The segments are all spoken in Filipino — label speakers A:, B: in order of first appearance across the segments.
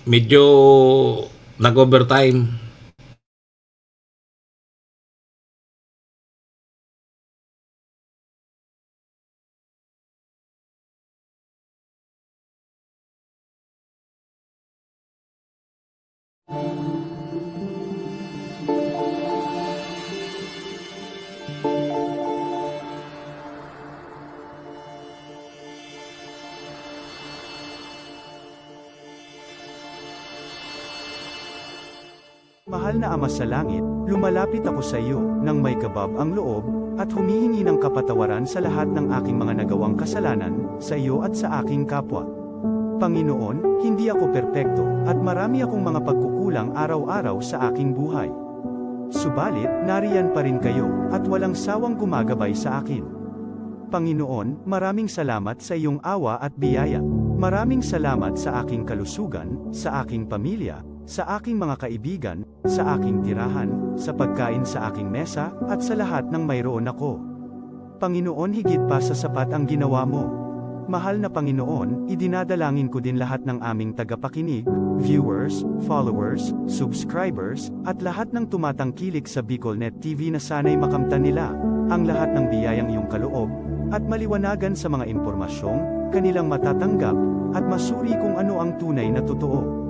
A: medyo nag-overtime.
B: Mahal na Ama sa Langit, lumalapit ako sa iyo, nang may kabab ang loob, at humihingi ng kapatawaran sa lahat ng aking mga nagawang kasalanan, sa iyo at sa aking kapwa. Panginoon, hindi ako perpekto, at marami akong mga pagkukulang araw-araw sa aking buhay. Subalit, nariyan pa rin kayo, at walang sawang gumagabay sa akin. Panginoon, maraming salamat sa iyong awa at biyaya. Maraming salamat sa aking kalusugan, sa aking pamilya, sa aking mga kaibigan, sa aking tirahan, sa pagkain sa aking mesa, at sa lahat ng mayroon ako. Panginoon, higit pa sa sapat ang ginawa mo. Mahal na Panginoon, idinadalangin ko din lahat ng aming tagapakinig, viewers, followers, subscribers, at lahat ng tumatangkilik sa BicolNet TV na sana'y makamtan nila ang lahat ng biyayang iyong kaloob, at maliwanagan sa mga impormasyong kanilang matatanggap, at masuri kung ano ang tunay na totoo.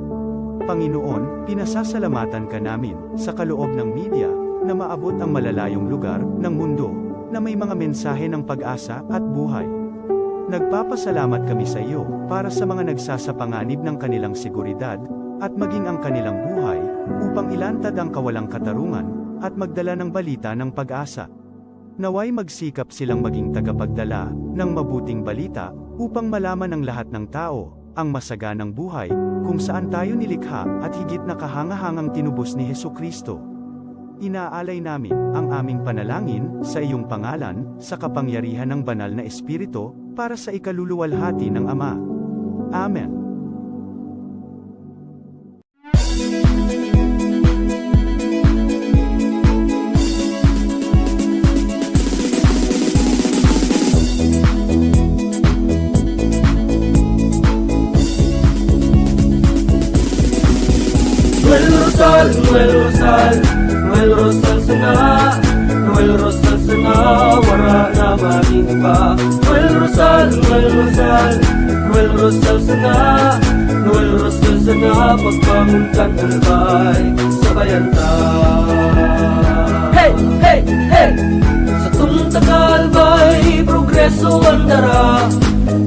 B: Panginoon, pinasasalamatan ka namin, sa kaloob ng media, na maabot ang malalayong lugar, ng mundo, na may mga mensahe ng pag-asa, at buhay. Nagpapasalamat kami sa iyo, para sa mga nagsasapanganib ng kanilang seguridad, at maging ang kanilang buhay, upang ilantad ang kawalang katarungan, at magdala ng balita ng pag-asa. Naway magsikap silang maging tagapagdala, ng mabuting balita, upang malaman ng lahat ng tao, ang masaganang buhay, kung saan tayo nilikha, at higit na kahangahangang tinubos ni Hesukristo. Inaalay namin, ang aming panalangin, sa iyong pangalan, sa kapangyarihan ng banal na Espiritu, para sa ikaluluwalhati ng Ama. Amen.
C: Noel Rosal sana, Noel Rosal sana, wala na maging iba. Noel Rosal sana, Noel Rosal sana, pagbangon kang talbay, sabayan ta. Hey, hey, hey! Sa tumtakalbay, progreso ang dara,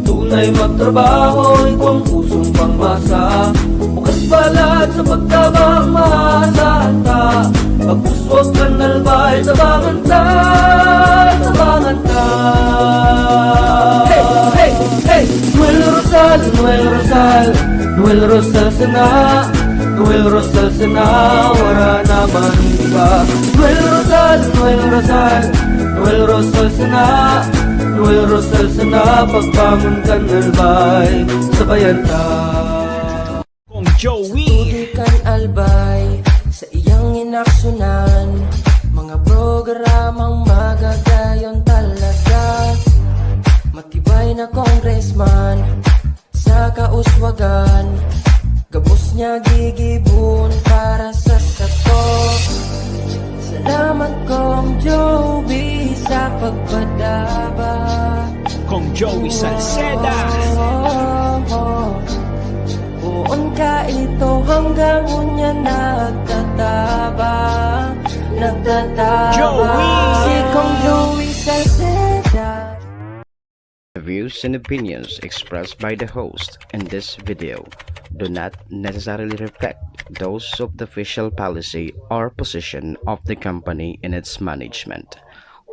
C: tunay magtrabaho, ikaw ang pusong pangmasa. Bukas palad sa pagtabang maasahan ta, pagpuswag kan nalbay, sabangan ta, sabangan ta. Hey, hey, hey! Noel Rosal, Noel Rosal, Noel Rosal sana, Noel Rosal sana, wala na maniba. Noel Rosal, Noel Rosal, Noel Rosal sana, Noel Rosal sana, pagbangon kan nalbay, sabayan ta.
D: Tudikan albay sa iyang inaksyonan, mga programang magagayon talaga. Matibay na congressman sa kauswagan, gabos niya gigibon para sa sato. Salamat Kong Joey sa pagpadaba,
E: Kong Joey Salceda.
D: Buon ka ito hanggang unya nagtataba,
E: Joey!
D: Si Kong Joey Salceda.
F: The views and opinions expressed by the host in this video do not necessarily reflect those of the official policy or position of the company and its management.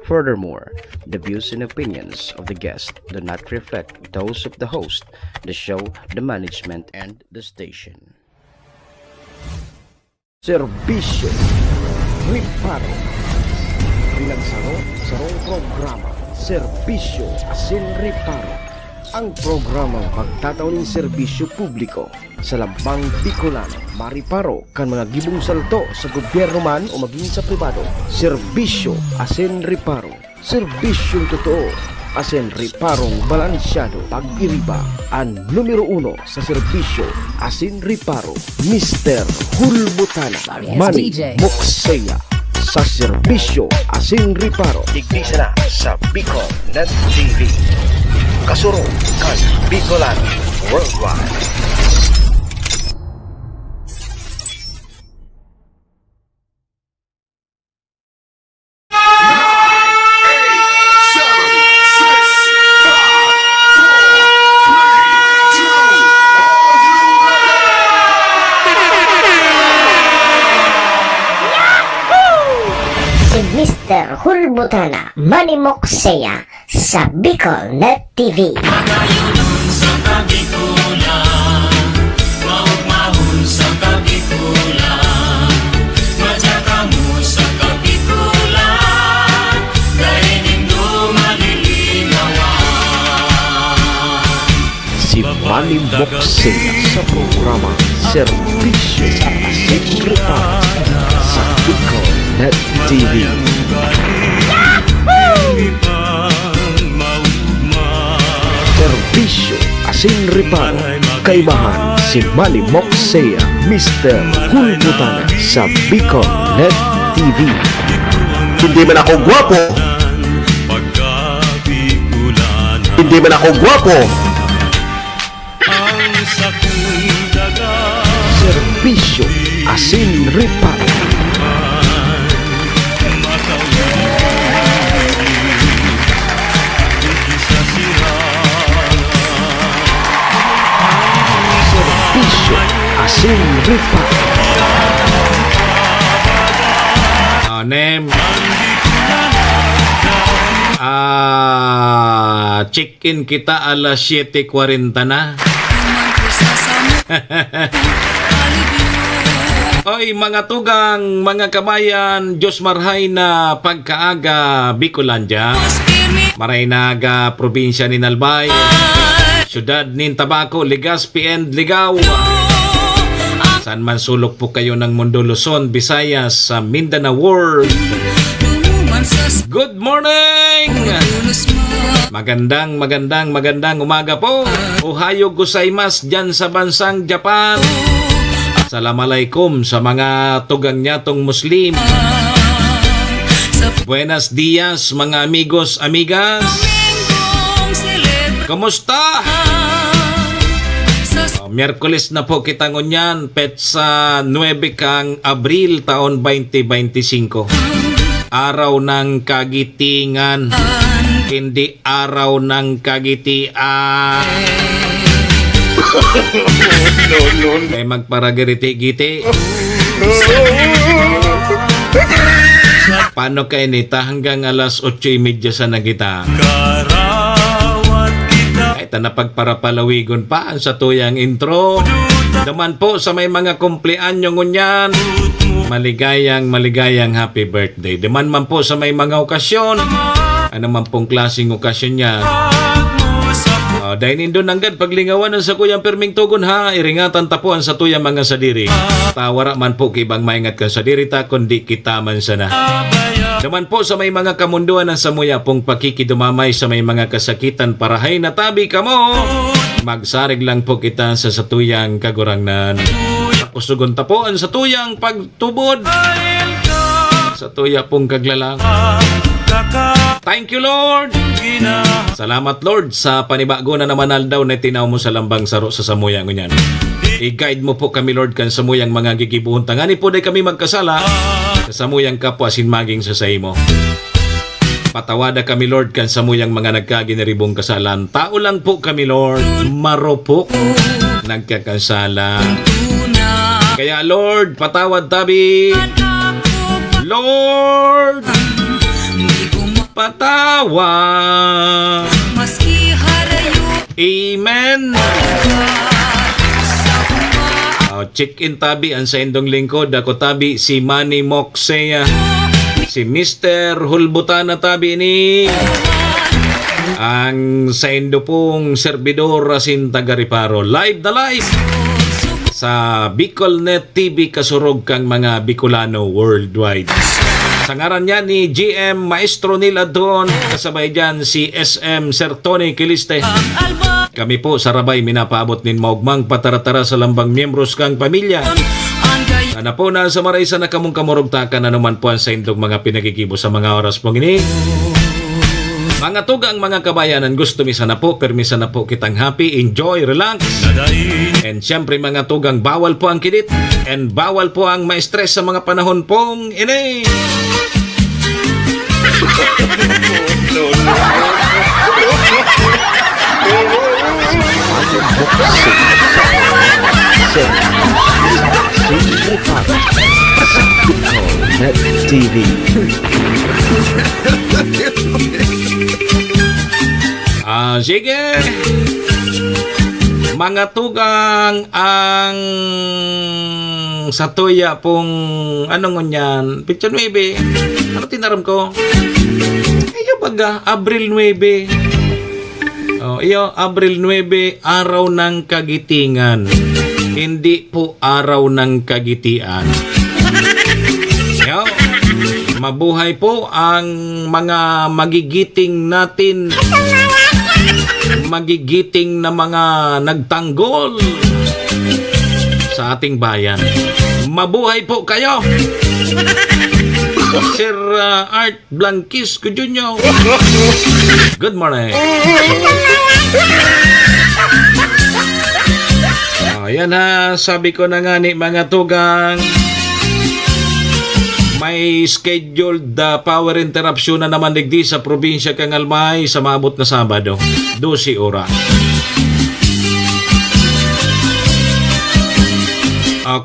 F: Furthermore, the views and opinions of the guest do not reflect those of the host, the show, the management, and the station.
G: Serbisyo Riparo Pinagsaro-sarong programa Serbisyo Asin Riparo, ang programang magtatauning serbisyo publiko sa Lambang Bicolano, mariparo kan mga gibong salto sa gobyerno man o maging sa pribado. Serbisyo Asin Riparo, serbisyong totoo asin riparong balansyado pag-iriba. Ang numero 1 sa serbisyo asin riparo, Mr. Hulbutana Manny Moxeya. Sa serbisyo asin riparo, tigdisa na sa Bicol Net TV. Kasurong kan Bicolano Worldwide.
H: Si Mr. Hulbutana Manny Moxeya sa Bicol Net TV.
G: Si Manny Moxeya sa programa Serbisyo Asin Riparo sa Bicol Net TV. Serbisyo asin riparo, kaibahan si Manny Moxeya, Mr. Hulbutana sa Bicol Net TV. Hindi man ako gwapo, hindi man ako gwapo, serbisyo asin riparo. Serbisyo asin riparo.
A: Name. Check-in kita alas 7:40 na. Oy, mga tugang, mga kamayan, Diyos marhay na pagkaaga Bicolandia. Maray naga probinsya ni Nalbay, syudad nin Tabaco, Legazpi and Ligao. Saan man sulok po kayo ng mundo, Luzon, Visayas, sa Mindanao World. Good morning! Magandang umaga po. Ohayo gozaimasu dyan sa bansang Japan. Assalamualaikum sa mga tugang nyatong Muslim. Buenos dias mga amigos, amigas. Kumusta? Miyerkules na po kita ngunyan, petsa 9 kang Abril taon 2025. Araw ng kagitingan, hindi araw ng kagitian. May magparagiriti-giti. Paano kayo nita hanggang alas 8:30 sa nagita? Kahit na pagparapalawigon pa ang sa tuyang intro. Daman po sa may mga kumpleanyo ngunyan, maligayang happy birthday. Daman man po sa may mga okasyon, ano man pong klaseng okasyon niya. Dahil nindo nanggad paglingawan sa kuyang perming tugon ha, iringatan tapuan sa tuyang mga sadiri. Tawara man po kibang maingat ka sadiri ta, kundi kita man sana. Daman po sa may mga kamunduan ng samuya pong pakikidumamay sa may mga kasakitan parahay na tabi kamo. Magsarig lang po kita sa satuyang kagurangnan. Kusugon tapuan sa tuyang pagtubod. Sa tuya pong kaglalang. Thank you, Lord. Salamat, Lord, sa panibago na naman aldaw na tinaw mo sa lambang saro sa samuyang ngunyan. I-guide mo po kami, Lord, kan samuyang mga gigibuhon. Tangani po day kami magkasala sa samuyang kapwa sinmaging sa mo. Patawada kami, Lord, kan samuyang mga nagkaginaribong kasalan. Tao lang po kami, Lord, marupok nagkakasala. Kaya, Lord, patawad tabi. Lord, patawad. Amen. Check-in tabi ang sa indong lingkod. Ako tabi si Manny Moxeya. Si Mr. Hulbutana tabi ni ang sa indo pong servidor asin taga-riparo. Live na live sa Bicol Net TV, kasurog kang mga Bicolano worldwide. Sa ngaran niya ni GM Maestro nila doon, kasabay dyan si SM Sir Tony Kiliste. Kami po sa Rabay minapaabot nin maugmang pataratara sa lambang miyembros kang pamilya. Ana po na sa maray sa nakamong kamurugtakan na naman po ang sa indog mga pinagigibo sa mga oras pong ini. Mga tugang mga kabayanan, gusto misa na po, permisa na po kitang happy, enjoy, relax. And syempre mga tugang, bawal po ang kilit and bawal po ang ma-stress sa mga panahon pong ini.
G: Net TV.
A: Sige. Mga tugang, ang satuya pong anong ngunyan, picture 9. Ano tinaram ko? Iyo baga, Abril 9. Iyo, Abril 9, araw ng kagitingan. Hindi po araw ng kagitian. Yo, mabuhay po ang mga magigiting natin. Magigiting na mga nagtanggol sa ating bayan. Mabuhay po kayo. Sir Art Blanquis Cujunyo. Good morning. Ayan ha, sabi ko na nga ni mga tugang, may scheduled power interruption na naman digdi sa probinsya kang Almay sa maabot na Sabado, 12 oras.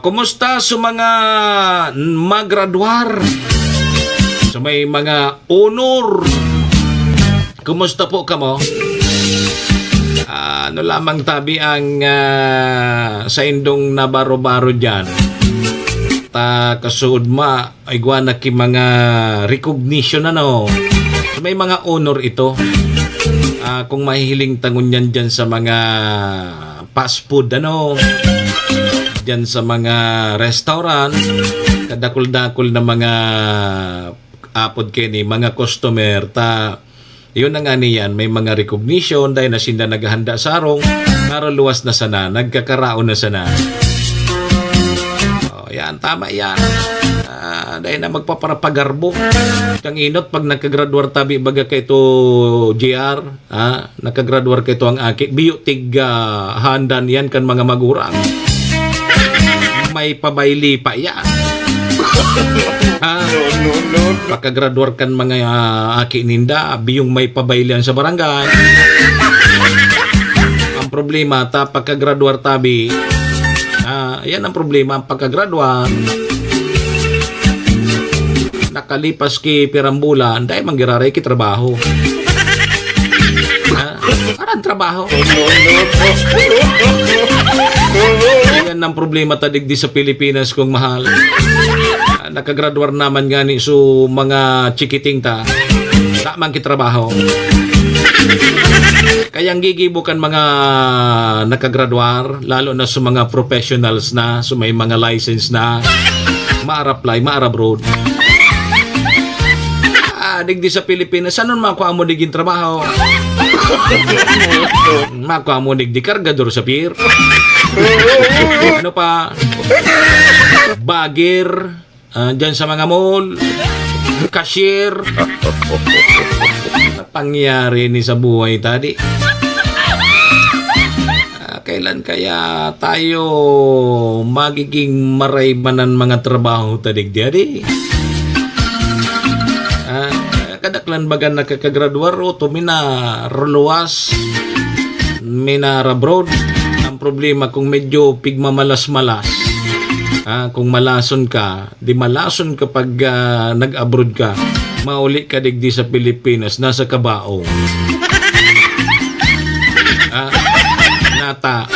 A: Kumusta sa mga magraduar? Sa may mga honor? Kumusta po kamo? Ano lamang tabi ang sa indong nabaro-baro dyan. Ta kasuod ma ay na ki mga recognition ano. So, may mga honor ito. Kung mahihiling tangon yan dyan sa mga fast food ano, dyan sa mga restaurant, kadakul-dakul na mga apod kini, mga customer ta. Yun na nga niyan, may mga recognition dahil na sinda naghahanda sa arong, naruluwas na sana, nagkakaraon na sana. Yan, tama yan. Dahil na magpaparapagarbo. Kang inot, pag nagkagraduar tabi, baga kay ito GR, nagkagraduar kay ito ang aki, biyutig handan yan kan mga magurang. May pabayli pa yan. Pagkagraduar kan mga aki ninda, biyong may pabaylian sa barangay. Ang problema, pagkagraduar tabi, yan ang problema, ang pagkagraduar. Nakalipas ki pirambulan, dahil manggiraray ki trabaho. Parang trabaho. Yan ang problema tadig di sa Pilipinas kung mahal. Nakagraduar naman gani so mga chikiting ta. Tamang kitrabaho. Kaya ang gigibukan mga nakagraduar, lalo na sa mga professionals na, so may mga license na, ma-apply, ma-abroad. Digdi sa Pilipinas, ano makuha mo diging trabaho? Makuha mo digdi kargador sa pier. Ano pa? Bagir, dyan sa mga mall, cashier. Pangyari ni sa buhay tadi. Kailan kaya tayo magiging maraybanan mga trabaho tadig diadi? Kadaklan bagan nakakagraduar o to minaruluwas, minarabroad. Ang problema kung medyo pigmamalas-malas, kung malason ka, di malason kapag nag-abroad ka, mauli ka digdi sa Pilipinas, nasa kabaong. Nata,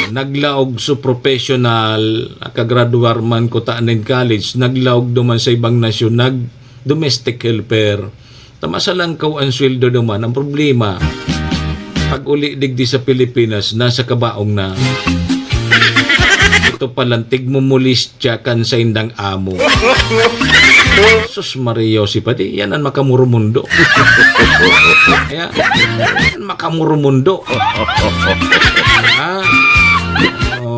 A: naglaog sa professional, kagraduar man ko taanin college, naglaog duman sa ibang nasyon, domestic helper. Tamasalang kaw ang sweldo naman. Ang problema, pag uli digdi sa Pilipinas, nasa kabaong na. Ito palang tigmumulis kan sa indang amo. Sus Mario si pati, yan ang makamurumundo. Yan makamurumundo.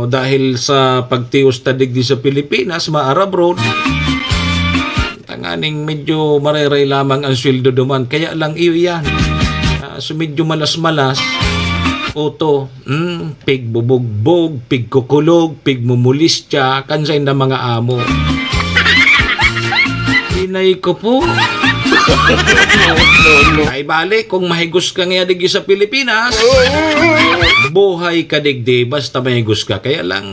A: Dahil sa pagtios tadig di sa Pilipinas, maara abroad, tanganing medyo mareray lamang ang sweldo duman. Kaya lang iyo yan. So medyo malas-malas. Oto, pig bubugbog, pig kukulog, pig mumulistya, kansay na mga amo. Inay ko po. Ay balik, kung mahigos ka nga digdi sa Pilipinas, buhay ka digdi, basta mahigos ka. Kaya lang,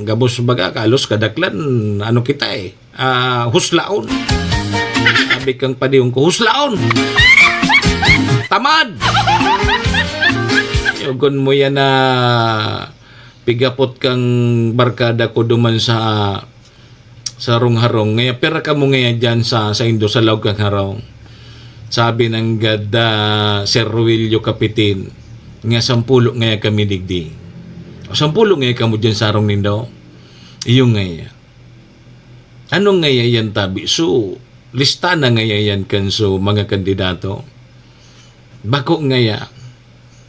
A: gabos baga, kalos kadaklan, ano kita huslaon. Sabi kang padiyong ko, huslaon! Tamad! Yugon mo yan na pigapot kang barkada ko duman sa rong-harong. Ngaya pera ka mo ngaya dyan sa Indo, sa laog kang harong. Sabi ng gada Sir Ruilio Kapitin, nga 10 ngaya kami digdi. O 10 ngaya kamo dyan sa arong nindo. Iyong ngaya. Anong ngaya yan tabi? So, lista na ngaya yan kanso mga kandidato. Bako ngaya.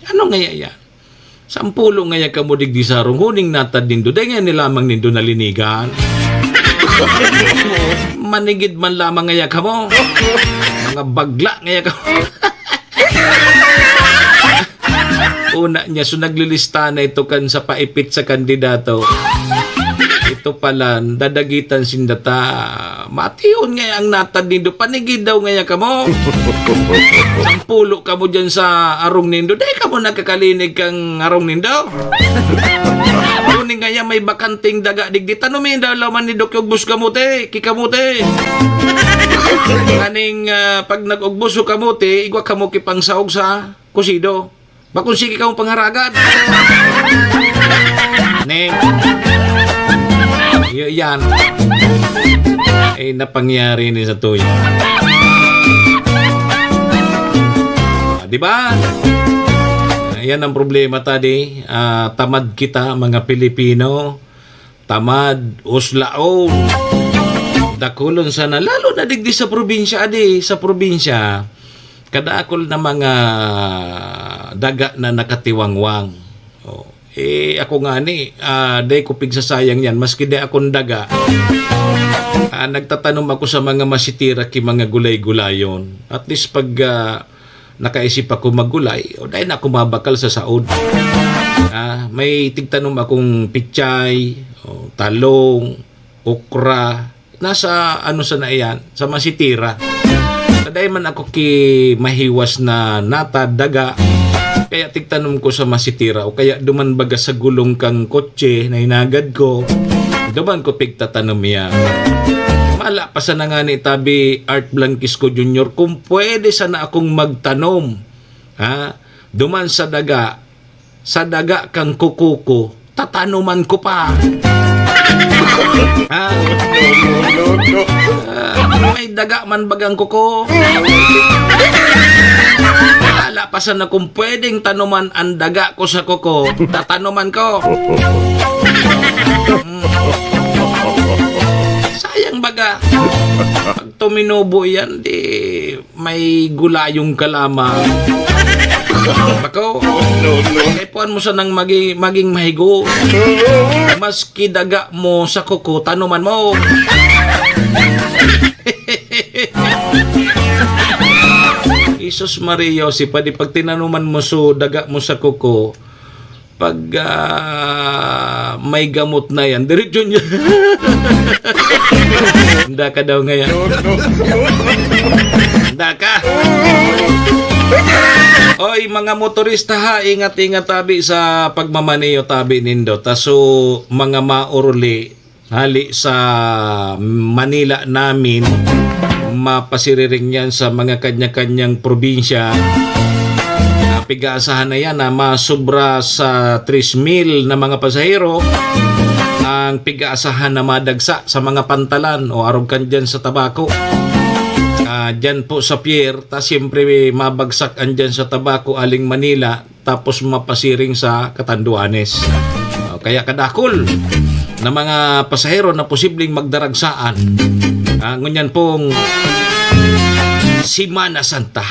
A: Ano ngaya yan? 10 ngaya kamo digdi sa arong. Huning natad nindo. Dahil nga nilamang nindo nalinigan. Manigid man lamang ngaya kamo. Mga bagla ngaya kamo. Una niya, so naglilista na ito kan sa paipit sa kandidato. Ito pala, dadagitan sindata. Matiyon nga ang natad nindo. Panigid daw ngaya kamo. 10 kamo dyan sa arong nindo. Dahil kamo nakakalinig kang arong nindo. Kuning ngaya may bakanting daga digdi. Tanumin daw laman ni Dok Ugbus kamote. Kikamote. Kaning pag nag-ugbus o kamote, igwa kamo kipang saog sa kusido. Bakun sige kamo pangharagan. Neng. Yan. Ay napangyari ni sa tuyo. Diba? Yan ang problema tadi. Tamad kita mga Pilipino. Tamad, uslaon. Dakulon sana. Lalo na digdi sa probinsya. Sa probinsya. Kadakol na mga daga na nakatiwangwang. Ako nga ni, day ko pigsasayang yan. Maski day akong daga. Nagtatanom ako sa mga masitira ki mga gulay-gulayon. At least pag nakaisip ako maggulay, o dahil na ako mabakal sa saod. May tigtanom akong pichay, talong, okra, nasa ano sa na yan, sa masitira. Dahil man ako ki mahiwas na nata, daga, kaya tigtanom ko sa masitira, o kaya duman baga sa gulong kang kotse na inagad ko, duman ko pigtatanom yan. Mala pa sa nga ni tabi Art Blanquisco Jr. kung pwede sana akong magtanom. Duman sa daga kang kukuko, tatanuman ko pa. May daga man bagang kuko. Mala pa sana kung pwedeng tanuman ang daga ko sa kuko, tatanuman ko. Sayang baga. Pag tuminubo yan, di may gulayong kalamang. Bako, kaipuan mo sanang maging mahigo. Maski daga mo sa kuko, tanuman mo. Isus Mario, si padi pag tinanuman mo so daga mo sa kuko, pag may gamot na yan, diretso niya. Handa ka daw ngayon. Handa ka. Oy, mga motorista ha, ingat-ingat tabi sa pagmamaneho tabi nindo. Taso mga mauruli, hali sa Manila namin, mapasiriring yan sa mga kanya-kanyang probinsya. Pig-aasahan na yan na masubra sa 3,000 na mga pasahero ang pig-aasahan na madagsa sa mga pantalan o arog kan dyan sa tabako. Dyan po sa pier, ta siyempre mabagsak andyan sa tabako aling Manila tapos mapasiring sa Catanduanes. Kaya kadakol na mga pasahero na posibleng magdaragsaan Ngunyan pong Semana Santa.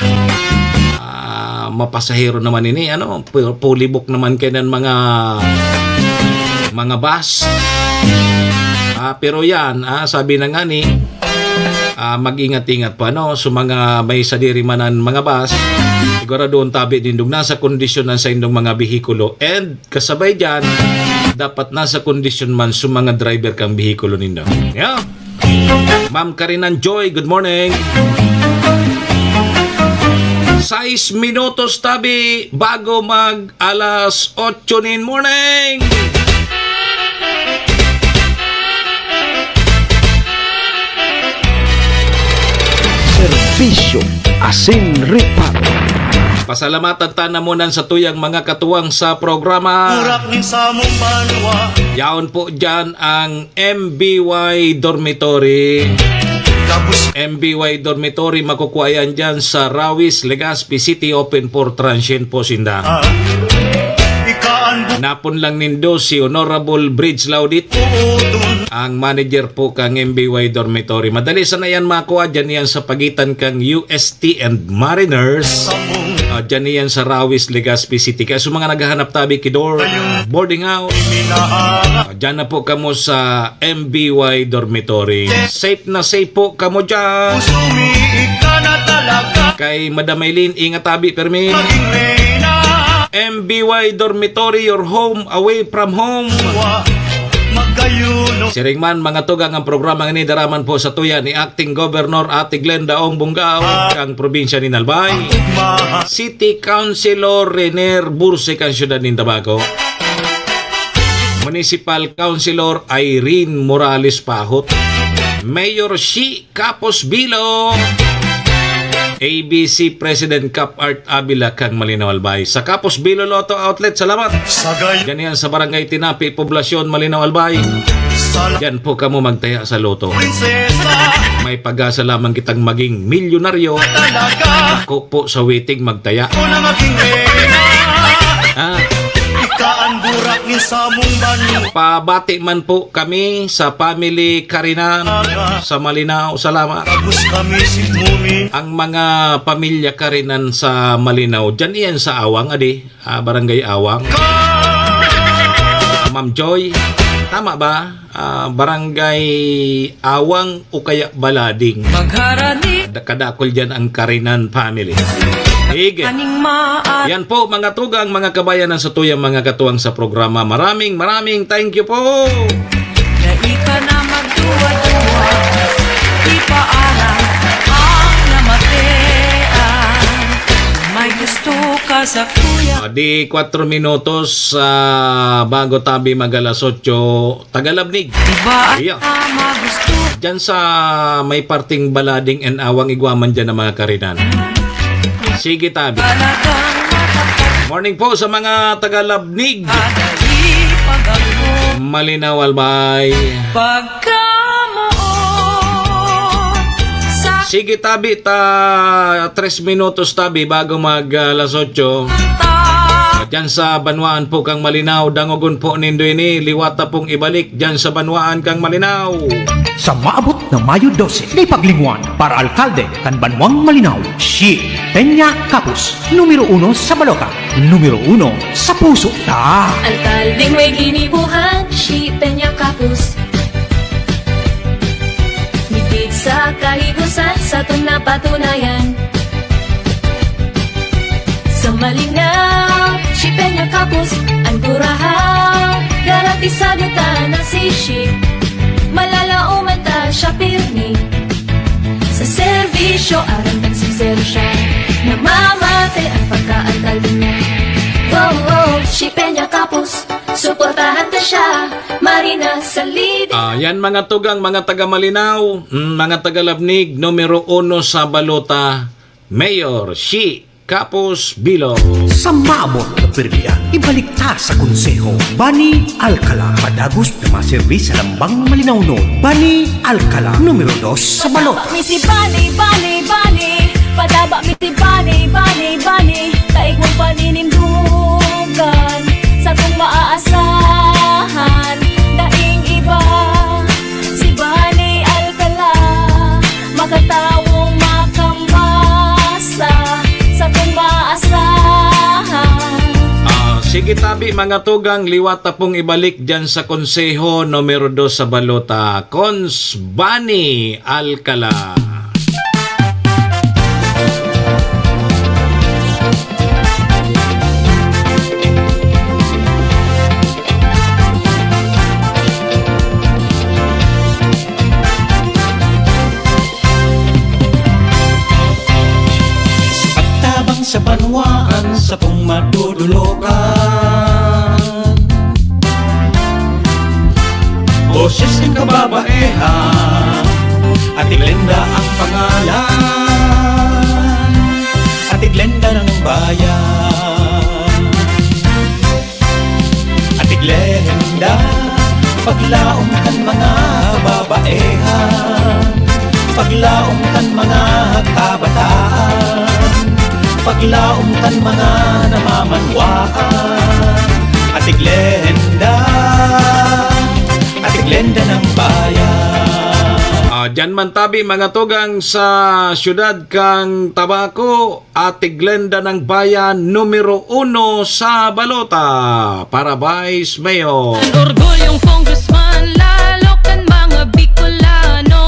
A: Mapasahero naman ini, pulibok naman kayo ng mga bus. Pero yan, sabi na nga ni, mag-ingat-ingat pa, so mga may sadirimanan mga bus, siguro doon tabi din doon nasa kondisyon sa indong mga bihikulo, and kasabay dyan, dapat nasa kondisyon man sa mga driver kang bihikulo nindo. Yeah. Ma'am Karinan Joy, good morning. 6 minutos tabi bago mag alas 8 nin morning.
G: Serbisyo Asin Reparo.
A: Pasalamatan tanamunan sa tuyang mga katuwang sa programa. Yaon po dyan ang MBY Dormitory. MBY Dormitory makukuha yan dyan sa Rawis, Legazpi City, open for transient po sinda. Napon lang nindo si Honorable Bridge Laudit, ang manager po kang MBY Dormitory. Madali sana yan makuha dyan yan sa pagitan kang UST and Mariners. Dyan yan sa Rawis, Legazpi City. Kaya sa mga naghahanap tabi kidor, boarding house, dyan na po kamo sa MBY Dormitory. Safe na safe po kamo dyan. Kay Madam Maylin, ingat tabi permi. MBY Dormitory, your home away from home. Siringman mga tugang ang programa ni daraman po sa tuya ni Acting Governor Ate Glenda Ong Bungaw kang probinsya ni Albay, City Councilor Rener Burse kang syudad ni Tabaco, Municipal Councilor Irene Morales Pahot, Mayor Shi Capos Bilo, ABC President Cap Art Abila kang Malinaw Albay. Sa Capos Bilo Lotto Outlet, salamat. Ganyan sa Barangay Tinapi, Poblasyon Malinaw Albay. Yan po kamo magtaya sa loto. May pag-asa lamang kitang maging milyonaryo. Ako po sa waiting magtaya. Pabati man po kami sa family Karinan sa Malinaw, salamat. Ang mga pamilya Karinan sa Malinaw, dyan yan sa Awang, Barangay Awang. Ma'am Joy, tama ba? Barangay Awang o kaya Balading. Kadakol dyan ang Karinan family. Hige. Yan po mga tugang, mga kabayanan sa tuyang mga katuwang sa programa. Maraming thank you po.
D: Na ika na magduwa-duwa, di paarang ang namatean. May gusto ka sa kuya.
A: Di 4 minutos bago tabi mag-alas 8, Tagalabnig.
D: Diba
A: Iya.
D: magusto?
A: Diyan sa may parting Balading and Awang Igwaman dyan ng mga Karinan. Sige tabi. Morning po sa mga Tagalabnig. Malinaw Albay. Sige tabi, 3 minutos tabi bago mag alas 8. Diyan sa Banwaan po kang Malinaw, dangogon po nindo ini, liwata pong ibalik diyan sa Banwaan kang Malinaw.
E: Sa maabot na Mayo 12, di paglingwan para alkalde kan Banwang Malinaw, si Peña Capus, numero 1 sa balota, numero 1 sa puso ta.
I: Alkaldeng may ginibuhan, si Peña Capus. Mitig sa kahigusan sa itong napatunayan. Sa Malinaw, si Peña Capus, ang kurahaw, garantisado ta na si Shi. Malalauman ta siya pirmi. Sa serbisyo, arang sincero siya. Namamate ang pagka-alkalde niya. Oh, si Peña Capus, suportahan ta siya. Marina sa lead.
A: Yan mga tugang, mga taga-Malinaw, mga taga-Labnig, numero 1 sa balota, Mayor Shi Capos Bilo.
E: Sa maabot na permiyan, ibalik ta sa konseho. Bani Alcala, padagos na maservis sa Lambang Malinaw noon. Bani Alcala, numero 2 sa balota.
I: Misi bani, bani, bani. Padaba misi bani, bani, bani. Taig mong paninindugan sa kung maaasahan. Daing iba, si Bani Alcala.
A: Sige tabi mga tugang, liwat na pong ibalik dyan sa konseho numero 2 sa balota, Cons Bani Alcala.
E: Pagtabang sa banwaan sa pong madudulukan, boses ng kababaihan, at Iglenda ang pangalan, at Iglenda ng bayan. At Iglenda, paglaong kan mga babaihan, paglaong kan mga kabataan, paglaong kan mga namamanwaan. At Iglenda ng bayan.
A: Dyan man tabi mga tugang sa syudad kang Tabaco, Ate Glenda ng Bayan, numero 1 sa balota para Vice Mayor.
D: Orgulyong congressman, lalo kan mga Bicolano.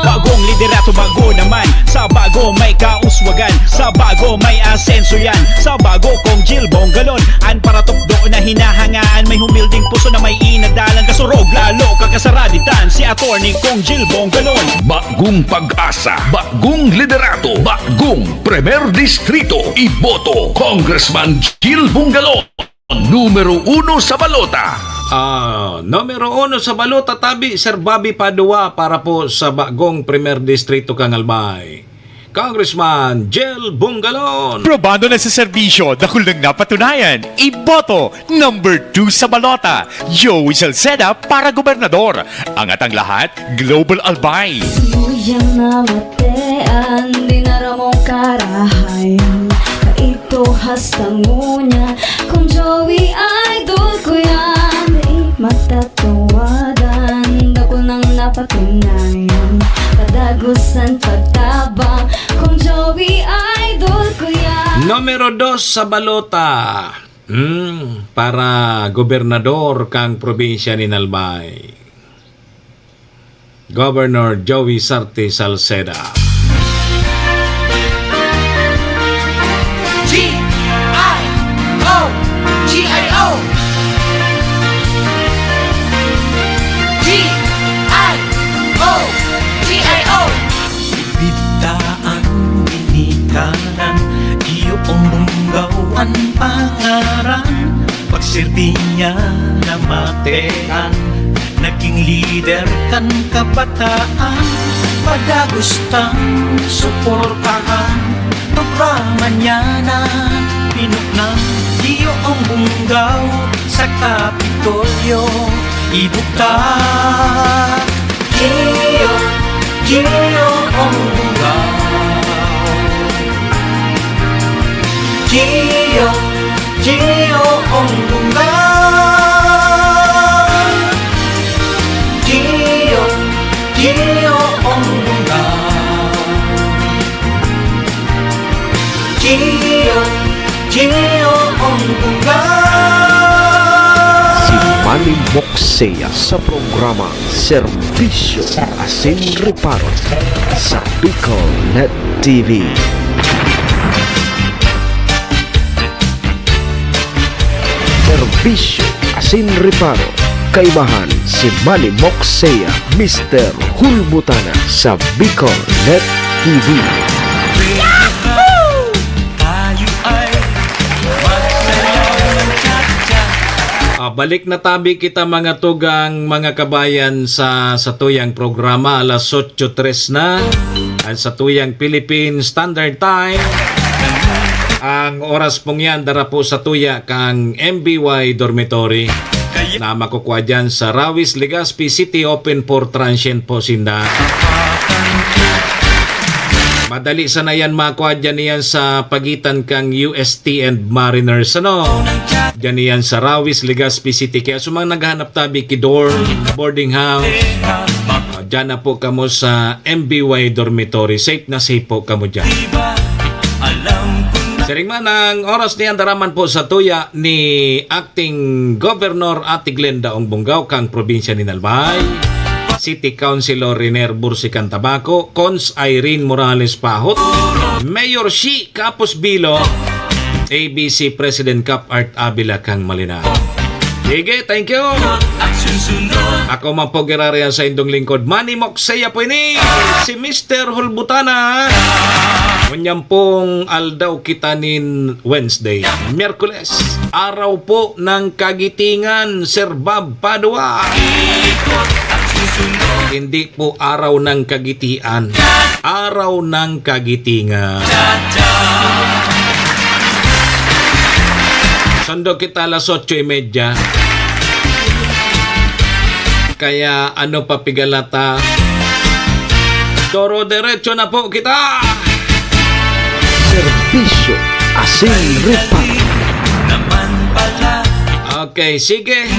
E: Bagong liderato, bago naman. Sa bago may kauswagan, sa bago may asenso yan. Sa bago kong Jill Bongalon, an para tukdo na hinahangaan. May humilding puso na may inadalan, kasurog lalo kakasaraditan. Si attorney kong Jill Bongalon.
J: Bagong pag-asa, bagong liderato, bagong Premier Distrito. Iboto Congressman Jill Bongalon, numero 1 sa balota.
A: Numero 1 sa balota tabi, Sir Bobby Padua para po sa bagong Premier Distrito kang Albay, Congressman Jill Bongalon.
K: Probando na sa serbisyo, dahil nang napatunayan. Iboto, number 2 sa balota, Joey Salceda para gobernador. Angat ang lahat, Global Albay.
I: Suyang namatean, dinaramong karahayan. Kaito hastang ngunya, kung Joey idol ko yan. Di matatawadan, dako nang napatunayan. Kadagusan pagtabang, kung Joey idol ko yan.
A: Numero 2 sa balota, para gobernador kang probinsya ni Albay, Governor Joey Sarte Salceda.
D: G-I-O
E: Bitaan, binikanan, iyong munggawan pangaran. Pagsilbi niya na matean, naging leader kan kabataan. Padagustang suportahan, programa niya na pinuknang. Iyong bunggaw sa Kapitolyo, ibukta. Gio ang bunggaw, Gio ang bunggaw, Gio ang bunggaw, Gio ang bunggaw.
G: Si Manny Moksea sa programa Serbisyo Asin Reparo sa Bicol Net TV. Serbisyo Asin Reparo, kaibahan si Manny Moksea, Mr. Hulbutana sa Bicol Net TV.
E: Tayo ay magsayaw cha-cha.
A: Balik na tabi kita mga tugang, mga kabayan sa tuyang programa alas 8:03 na at sa tuyang Philippine Standard Time. Ang oras pong yan dara po sa tuya kang MBY Dormitory na makukuha dyan sa Rawis, Legazpi City, open for transient po sinda. Madali sana yan makuha dyan yan sa pagitan kang UST and Mariners, dyan yan sa Rawis, Legazpi City. Kaya sumang naghahanap tabi kidor, boarding house, dyan na po kamo sa MBY Dormitory. Safe na safe po kamo dyan.
E: Alam ko na
A: Siring man ang oras niyan daraman po sa tuya ni Acting Governor Ate Glenda Ongbonggao kang probinsya ni Albay, City Councilor Riner Bursican Tabaco, Cons Irene Morales Pahot, Mayor Shi Capos Bilo, ABC President Cap Art Abila kang Malinaw. Sige, thank you. Ako man po girarya sa indong lingkod. Manny Moksaya po ini, si Mr. Hulbutana. Kunyang pong aldaw kita nin Wednesday, Miyerkules, araw po ng kagitingan, Sir Bob Padua. Hindi po araw ng kagitian, araw ng kagitingan. Sundo kita alas 8:30. Kaya ano pa pigalata? Toro derecho na po kita!
G: Serbisyo Asin Reparo.
A: Okay, sige.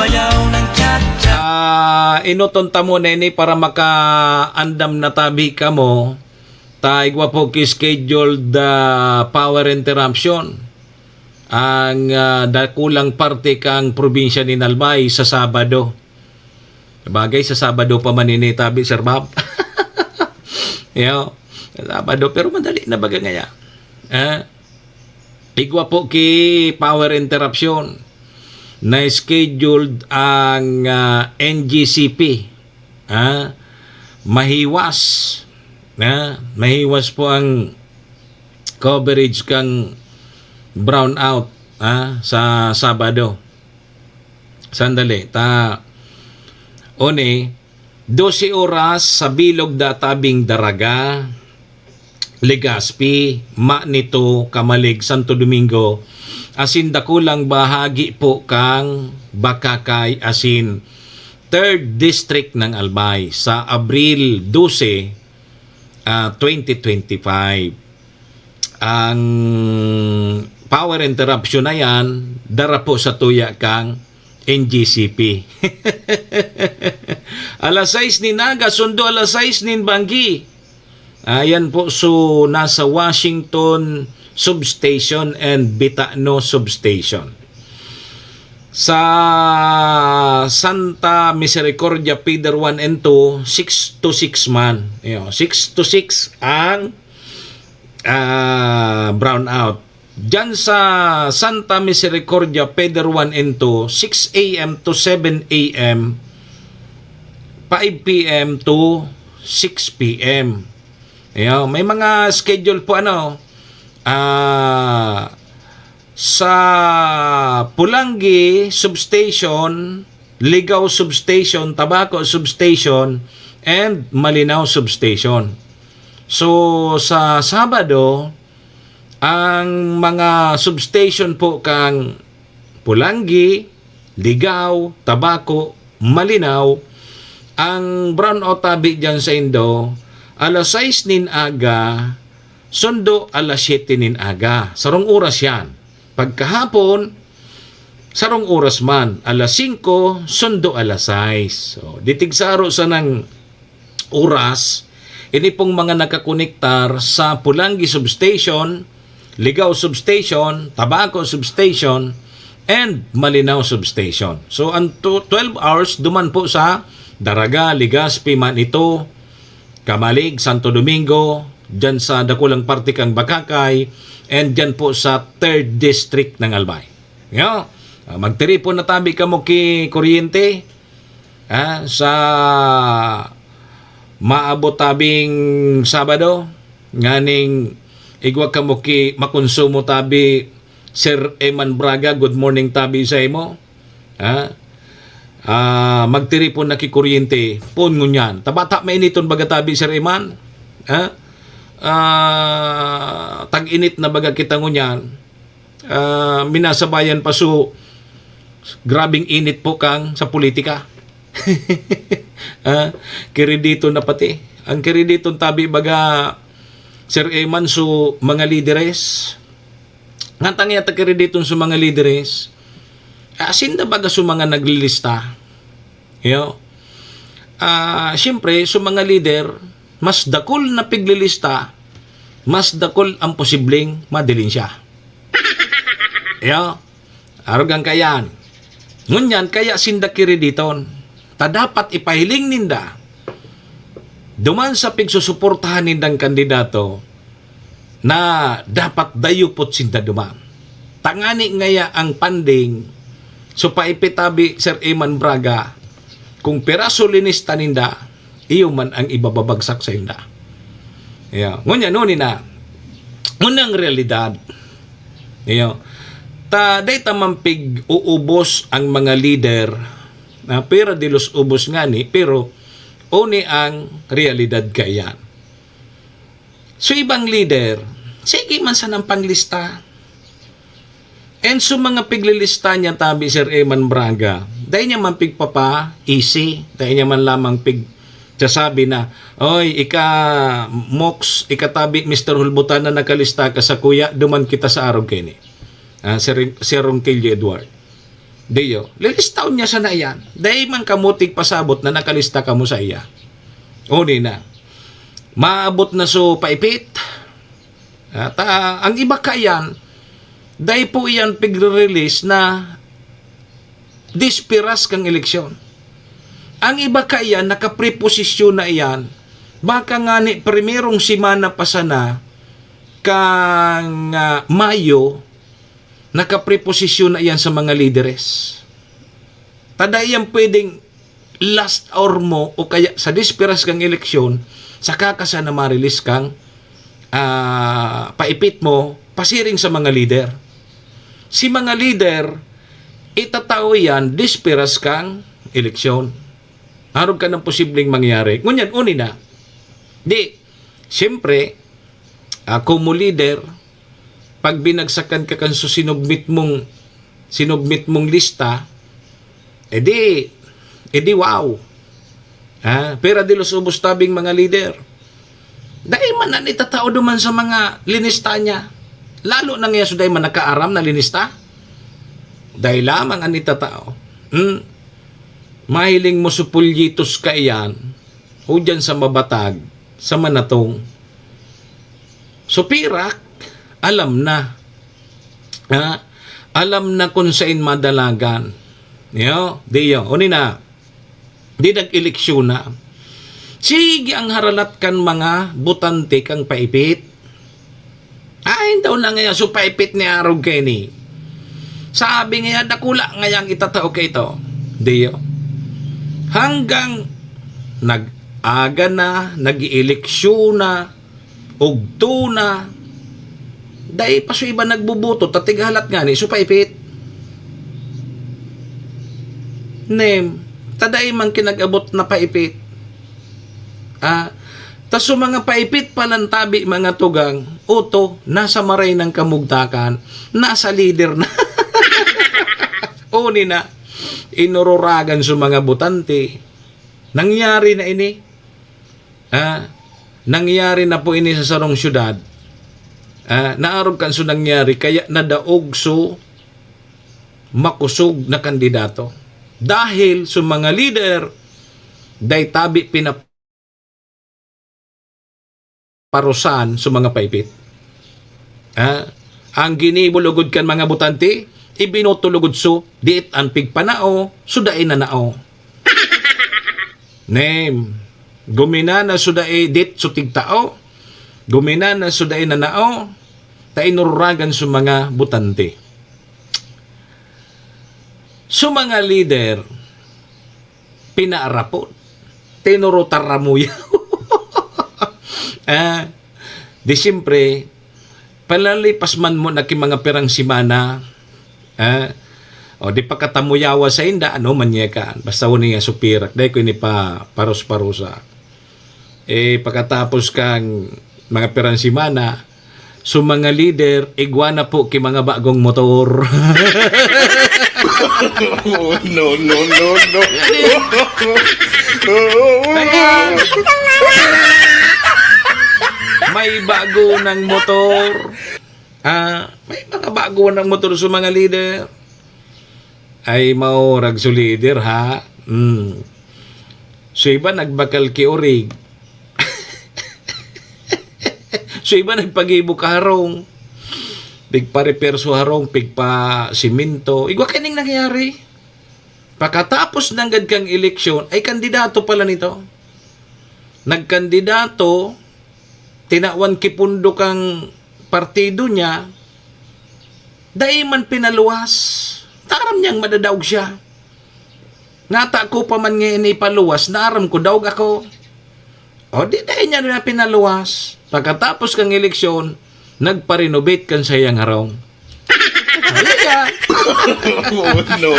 A: Inutunta mo na ini para makaandam na tabi ka mo. Taigwa po ki-scheduled power interruption. Ang dakulang parte kang probinsya ni Albay sa Sabado. Bagay sa Sabado pa manini tabi, Sir Bob. Yo, Sabado pero madali na baga ngaya. Igwa po ki power interruption na scheduled ang NGCP. Mahiwas. Mahiwas po ang coverage kang brownout sa Sabado. Sandali, One, 12 oras sa Bilog da Tabing Daraga, Legazpi, Manito, Kamalig, Santo Domingo, asin dakulang bahagi po kang Bakakay, asin 3rd District ng Albay sa Abril 12, 2025. Ang power interruption na yan, dara po sa tuya kang NGCP. Alas 6 ni Naga, sundo alas 6 ni Banggi. Ayan po, so nasa Washington Substation and Bitano Substation. Sa Santa Misericordia Feeder 1 and 2, 6 to 6 man. 6 to 6 ang brownout. Diyan sa Santa Misericordia Feeder 1 and 2, 6 a.m. to 7 a.m., 5 p.m. to 6 p.m. May mga schedule po sa Pulangi Substation, Ligaw Substation, Tabaco Substation, and Malinaw Substation. So sa Sabado, ang mga substation po kang Pulangi, Ligaw, Tabaco, Malinaw, ang brownout tabi dyan sa Indo, alas 6 nin aga, sundo alas 7 nin aga. Sarong oras yan. Pagkahapon, sarong oras man, alas 5, sundo alas 6. So, ditigsaro sa ng oras, ini pong mga nakakonektar sa Pulangi Substation, Ligaw Substation, Tabaco Substation, and Malinaw Substation. So, ang 12 hours duman po sa Daraga, Legazpi, Manito, Kamalig, Santo Domingo, dyan sa dakulang parte kang Bakakay, and dyan po sa 3rd District ng Albay. Magtiripon na tabi ka mo ki kuryente sa maabot tabing Sabado, nganing igwa ka mo ki makonsumo tabi Sir Eman Braga, good morning tabi sa imo. Magtiripon na ki kuryente, pon ngunyan. Tabata may initon baga tabi Sir Eman. Tag-init na baga kita ngunyan. Minasabayan pa so grabing init po kang sa politika. Kiredito na pati. Ang kiredito tabi baga Sir Eman so mga lideres. Ngantang yata kiredito sa mga lideres. Asin na baga sa mga naglilista. Siyempre, sa mga leader, mas dakol na piglilista, mas dakol ang posibleng madilin siya. Yo, arugang kayan. Ngunyan, kaya sinda kiriditon. Ta dapat ipahiling ninda. Duman sa pigsusuportahan nindang kandidato na dapat dayupot sinda duman. Tangani ngaya ang panding so paipitabi Sir Eman Braga kung piraso linista ninda, iyo man ang ibababagsak sa inda. Yeah. Ngunyan, na. Ngunang realidad. Iyo. Day tamampig uubos ang mga leader na pera dilos ubos nga ni, pero uni ang realidad kayan. So ibang leader, sige man sa ng panglista. And so mga piglilista niya tabi Sir Eman Braga, dahil niya man pigpapa easy, dahil niya man lamang pig sasabi na, oy, Mox, tabi Mr. Hulbutan na nakalista ka sa kuya, duman kita sa araw kini. Si Ronquillo Edward. Diyo, lilistaon niya sa na yan. Dahil man kamutig pasabot na nakalista ka mo sa iya. Uni na. Maabot na so paipit. At ang iba kayan, dahil po iyan pig-release na dispiras kang eleksyon. Ang iba kayan, nakapreposisyon na iyan, baka nga ni primerong simana pa sana kang Mayo, nakapreposisyon na iyan sa mga lideres. Tada iyan pwedeng last hour mo o kaya sa disperas kang eleksyon, saka ka sana marilis kang paipit mo, pasiring sa mga leader. Si mga leader, itatao yan, disperas kang eleksyon. Harap ka ng posibleng mangyari. Ngunyan, uni na. Di, siyempre, ako mo leader, pag binagsakan ka kanso sinubmit mong lista, edi wow. Pera dilos ubos tabing mga leader. Dahil man na itatao duman sa mga linista niya. Lalo na ngayon dahil man nakaaram na linista. Dahil lamang ang itatao. Mahiling mo supulyitos ka iyan, o dyan sa mabatag, sa manatong. So pirak, alam na. Alam na kung saan madalagan. Diyo, uni na. Di nag-eleksyon na. Sige ang haralat kan mga butante kang paipit. Ay, daw na ngayon, so paipit ni Arog Kenny. Sabi nga, dakula ngayang itatao ka ito. Diyo. Hanggang nag-aga na, nag-eleksyon na, ugto na, dahil pa so iba nagbubuto, tatighalat nga ni, so paipit. Nem, taday mang kinag-abot na paipit. Tas so mga paipit palantabi mga tugang, uto, nasa maray ng kamugtakan, nasa leader na. Uni na, inururagan sa mga butante. Nangyari na ini. Nangyari na po ini sa sarong syudad. Naarog kan so nangyari, kaya nadaog so makusog na kandidato. Dahil sa mga leader, day tabi pinaparusan sa mga paipit. Ang ginibulugod kan mga butante, ibinutulugod so, diit ang pigpanao, sudain na nao. Name, guminana sudain dit so tigtao, guminana sudain na nao, tainuragan sa mga butante. So mga leader, pinaarapon, tinurutaramuyaw. Di siyempre, palalipas man mo na mga perang simana, o di pa katamuyawa sa inda, ano manyekan, basta huni nga supirak, dahil ko ini pa paros-parusa. Pagkatapos kang mga perang simana, so mga leader, igwana po ki mga bagong motor.
J: No.
A: May bago ng motor. May mga bago ng motor sa mga leader. Ay maurag sa leader, ha? So iba nagbakal ki orig. So iba nagpagibo karong. pigpa-repair so harong, pigpa-siminto. Igwa kining nangyari. Pagkatapos ng gad kang eleksyon, ay kandidato pala nito. Nagkandidato, tinawan kipundo kang partido niya, dahil man pinaluwas. Taram niyang madadaog siya. Nata ko pa man ngayon ipaluwas, naram ko daog ako. O di dahil niya na pinaluwas. Pagkatapos kang eleksyon, nagpa-renovate kan sayang harong. Halika!
K: No.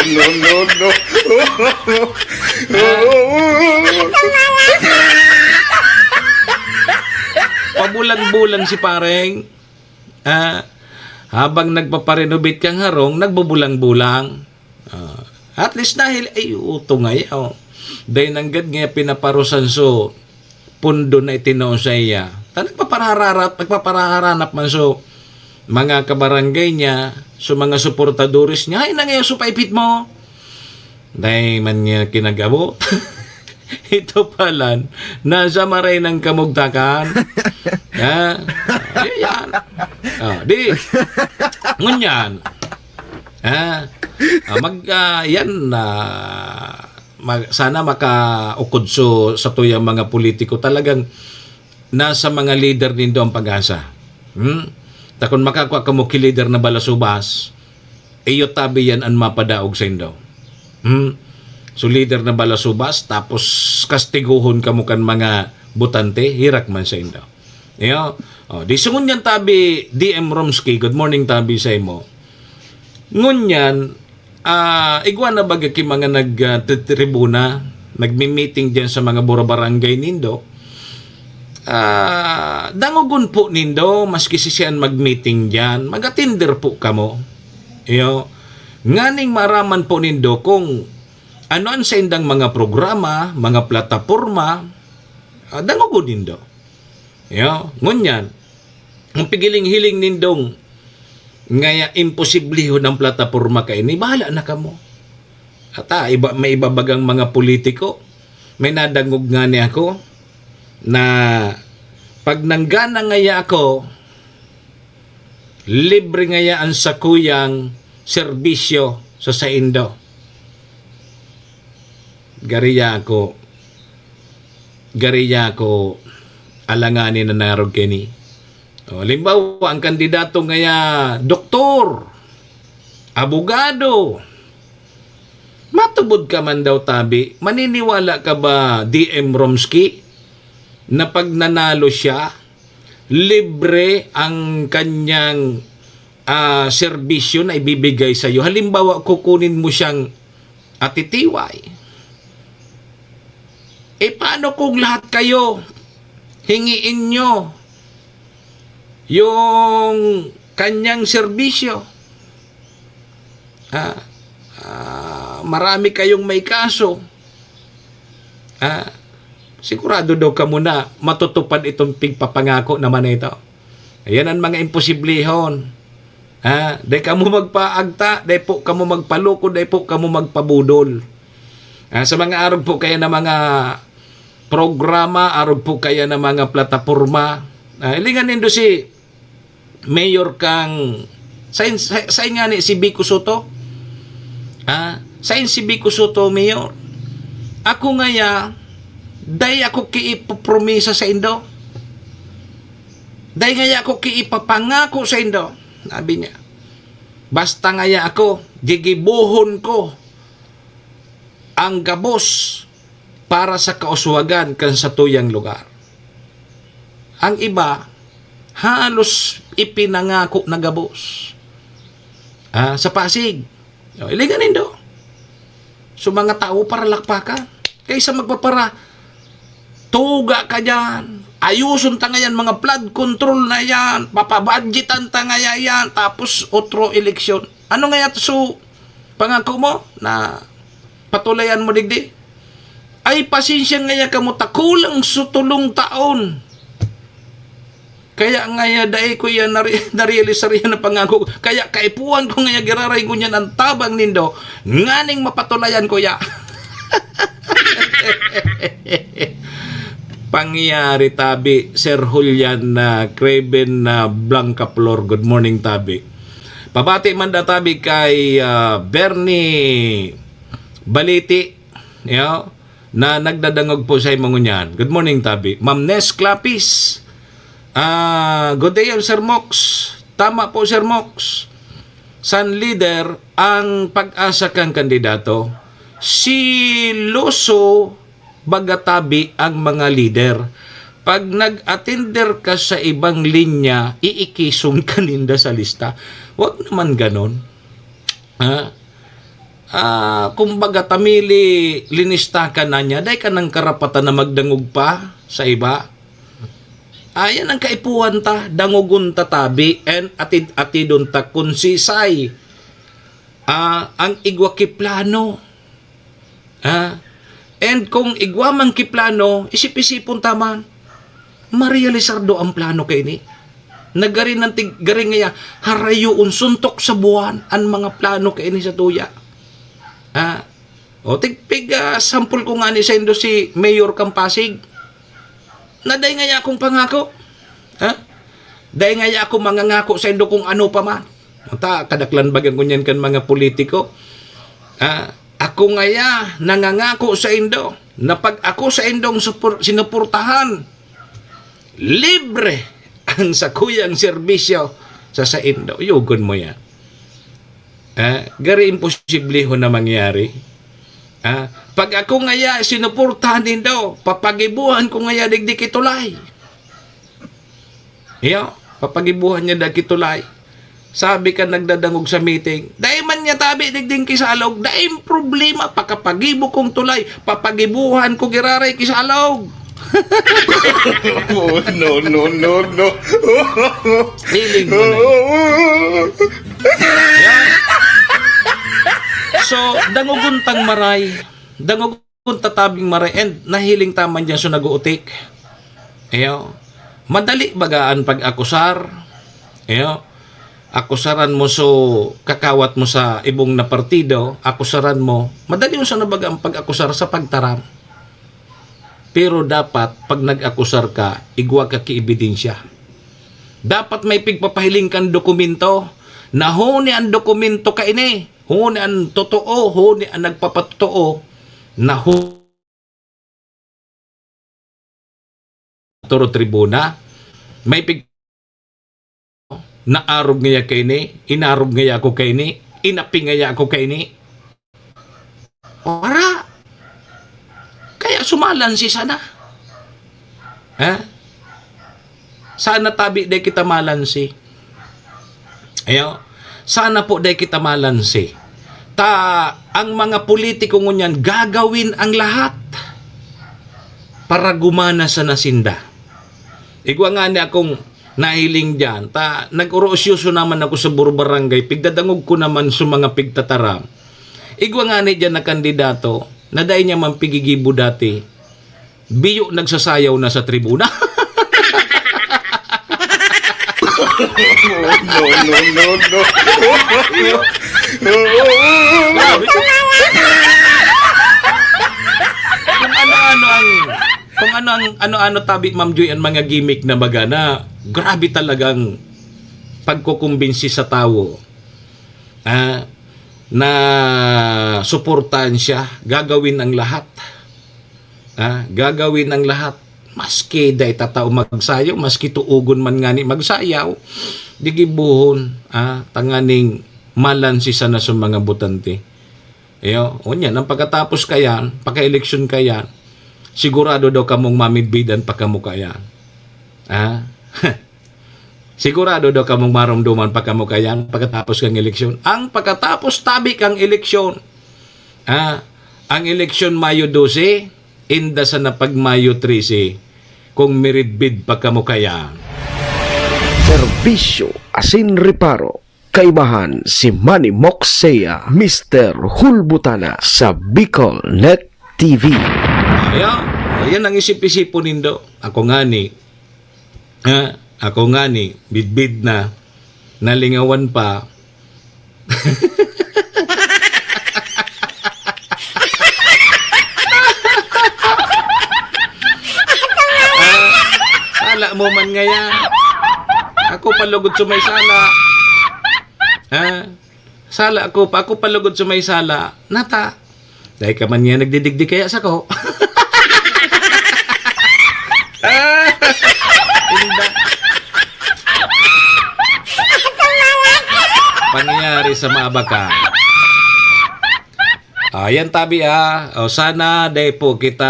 A: Pabulang-bulang si pareng. Habang nagpaparenovate kang harong, nagbubulang-bulang. At least dahil, ay uto nga yaw. Dahil nanggad nga pinaparusan so, pundo na itinoon sa iya. Nagpaparaharanap man so, mga kabarangay niya, so mga suportadores niya, ay nangyay so paipit mo. Dahil man niya kinagabot. Ito pala, nasa maray ng kamugtakan. Yan. Di, ngunyan. Sana makaukod sa tuyang mga politiko. Talagang nasa mga leader nindo ang pag-asa. Takon makakuha ka mo ki-leader na balasubas, iyo tabi yan ang mapadaog sa indo. So leader na balasubas, tapos kastiguhon ka mo kan mga butante, hirak man sa indo. Di sungun yan tabi, DM Romsky, good morning tabi sa imo. Ngunyan, igwa na baga ki mga nag-tribuna, nagmi-meeting dyan sa mga bura-barangay nindo, dangogon po nindo, maski sisiyan mag-meeting dyan, mag-attender po kamo. Nganing maraman po nindo kung ano ang sa indang mga programa, mga plataforma, dangogon nindo. Ngunyan, ang pigiling-hiling nindong ngaya imposible ng plataforma kayo, ni bahala na kamo. At may ibabagang mga politiko, may nadangog nga niya ako, na pag nanggana ngaya ako, libre ngaya ang sakuyang serbisyo sa saindo. Gariya ako alanganin na narog kini. Halimbawa, ang kandidato ngaya, doktor, abogado, matubod ka man daw tabi, maniniwala ka ba, DM Romsky, na pag nanalo siya, libre ang kanyang serbisyo na ibibigay sa iyo. Halimbawa, kukunin mo siyang atitiway. Paano kung lahat kayo hingiin nyo yung kanyang serbisyo? Marami kayong may kaso. Sigurado daw ka muna matutupad itong pigpapangako naman ito. Ayan ang mga imposiblihon. Dahil ka mo magpaagta, dahil po ka mo magpaluko, dahil po ka mo magpabudol. Sa mga arog po kaya na mga programa, arog po kaya na mga plataforma. Ilingan nindo si Mayor kang sain nga ni si Vico Soto. Sain si Vico Soto, Mayor. Ako ngaya, day ako kiipapromisa sa indo. Day ngaya ako kiipapangako sa indo. Sabi niya, basta ngaya ako, gigibuhon ko ang gabos para sa kauswagan kan sa tuyang lugar. Ang iba, halos ipinangako na gabos. Sa Pasig. Iliganin do. So mga tao para lakpakan. Kaysa magpapara, tuga ka dyan. Ayusun ta ngayon mga flood control na yan. Papabudgetan ta ngayon yan. Tapos otro eleksyon. Ano ngayon so pangako mo na patulayan mo digdi? Ay pasensya ngayon ka mo takulang sutulong taon. Kaya ngaya dahil ko yan narealisar yan na pangako. Kaya kaipuan ko ngaya giraray ko yan ang tabang nindo. Nganing mapatulayan ko ya. Pangyari tabi, Sir Julian na Craven na Blanca Flor. Good morning tabi. Pabati man databi kay Bernie Baliti, na nagdadangog po sa imong ngunyan. Good morning, tabi. Ma'am Nes Clapis. Good day, Sir Mox. Tama po, Sir Mox. San leader ang pag-asa kang kandidato? Si Luso bagatabi ang mga leader. Pag nag-attender ka sa ibang linya, iikisong kaninda sa lista. Huwag naman ganon. Kumbaga tamili linista ka na niya, dahil ka ng karapatan na magdangog pa sa iba. Ayan ang kaipuhan ta, dangugun tatabi, and atid-atidon ta kunsisay. Ang igwa kiplano. And kung igwa man kiplano, isip-isipon taman, marealisardo ang plano kay ni. Nagarin ng garing ngaya, harayoon suntok sa buwan ang mga plano kay ni sa tuya. Tigpig sampul ko nga ni sa indo si Mayor Campasig. Naday nga akong pangako. Day nga ako mangangako sa indo kung ano pa man. Kadaklan bagang kunyan kan mga politiko. Ako nga nangangako sa indo na pag ako sa indong sinuportahan, libre ang sakuyang serbisyo sa indo. Yugon mo yan. Gari imposible ho na mangyari. Pag ako ngaya sinuportahan din daw, papagibuhan ko ngaya digdi kitulay. Papagibuhan niya digdi kitulay. Sabi ka nagdadangog sa meeting, dahil man niya tabi digding kisalog, dahil problema, pakapagibo kong tulay, papagibuhan ko giraray kisalog.
J: No.
A: Hiling mo na. Yan. So, danguguntang maray, danguguntatabing maray, and nahiling taman dyan so nag-uutik. Madali bagaan pag-akusar. Akusaran mo so kakawat mo sa ibong na partido, akusaran mo, madali mo sa nabagaan pag-akusar sa pagtaram. Pero dapat, pag nag-akusar ka, igwa ka kiebidensya. Dapat may pigpapahiling kang dokumento, na huni ang dokumento ka ini, huni ang totoo, huni ang nagpapatotoo, na turo tribuna, may naarog ngaya kay ni, inarog ngaya ako kay ni, inapi ngaya ako kay ni. Para kaya sumalan si sana. Sana tabi day kita malansi. Sana po day kita malansi. Ang mga politiko ngunyan gagawin ang lahat para gumana sa nasinda. Igwa nga ni akong nahiling dyan. Nag-urosyoso naman ako sa Burbarangay. Pigdadangog ko naman sa mga pigtataram. Igwa nga ni dyan na kandidato na dahil niya man pigigibo dati, biyo nagsasayaw na sa tribuna. Kung ano tabi Ma'am Joy ang mga gimmick na magana, grabe talagang pagkukumbinsi sa tao. Na suportahan siya, gagawin ang lahat. Gagawin ang lahat. Maski day tatao magsayaw, maski tuugon man ngani magsayaw, digibuhon, tanganing malansi sana sa mga butante. Ang pagkatapos kayan, pagka-eleksyon kayan, sigurado daw kamong mamidbidan pa kamo kayan. Sigurado daw kamong maramdaman pa kamo kayan pagkatapos kang eleksyon. Ang pagkatapos tabi kang eleksyon, ang eleksyon Mayo 12, inda sa napag Mayo 13, kung miridbid pa kamo kayan.
G: Serbisyo asin reparo. Kaibahan si Manny Moxea, Mr. Hulbutana sa Bicol Net TV.
A: Ayan ang isip-isipon nindo. Ako nga ni, bidbid na, nalingawan pa. Sala mo man ngaya. Ako palugod sumay sala. Sala ako pa. Ako palugod sa may sala. Nata. Dahil ka man niya nagdidigdi kaya sa ko. Pangyayari sa mabaka. Ayan tabi O sana day po kita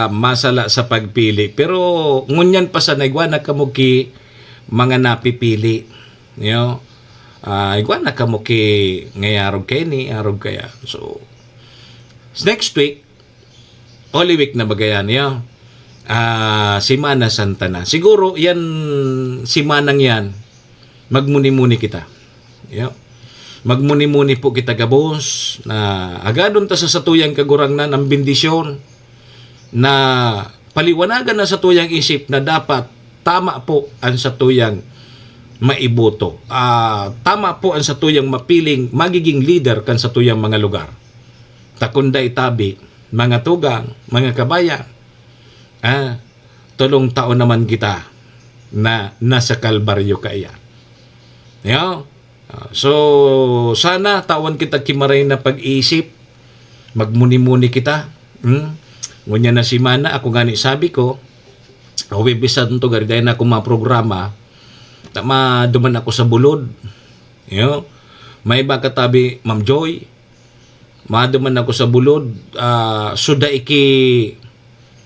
A: masala sa pagpili. Pero ngunyan pa sa naigwana kamuki mga napipili. You know? Igwana kamuki ngayarog kay ni arog kaya. So next week, Holy Week na bagayan niyo. Simana Santa na. Siguro yan simanang yan magmuni-muni kita. You know? Magmuni-muni po kita gabos na agadon ta sa satuyang kagurangnan ang bendisyon na paliwanagan na sa tuyang isip na dapat tama po ang satuyang maiboto. Tama po ang satuyang mapiling magiging leader kan sa tuyang mga lugar. Takunday tabi, mga tugang, mga kabayan. Tulong taon naman kita na nasa kalbaryo kaya. You know? So, sana tawan kita kimaray na pag-iisip. Magmuni-muni kita. Ngunya na si Mana, ako gani sabi ko, bibisan to gariday na akong mga programa, duman ako sa bulod. You know? May iba katabi, Ma'am Joy, maduman ako sa bulod, suda iki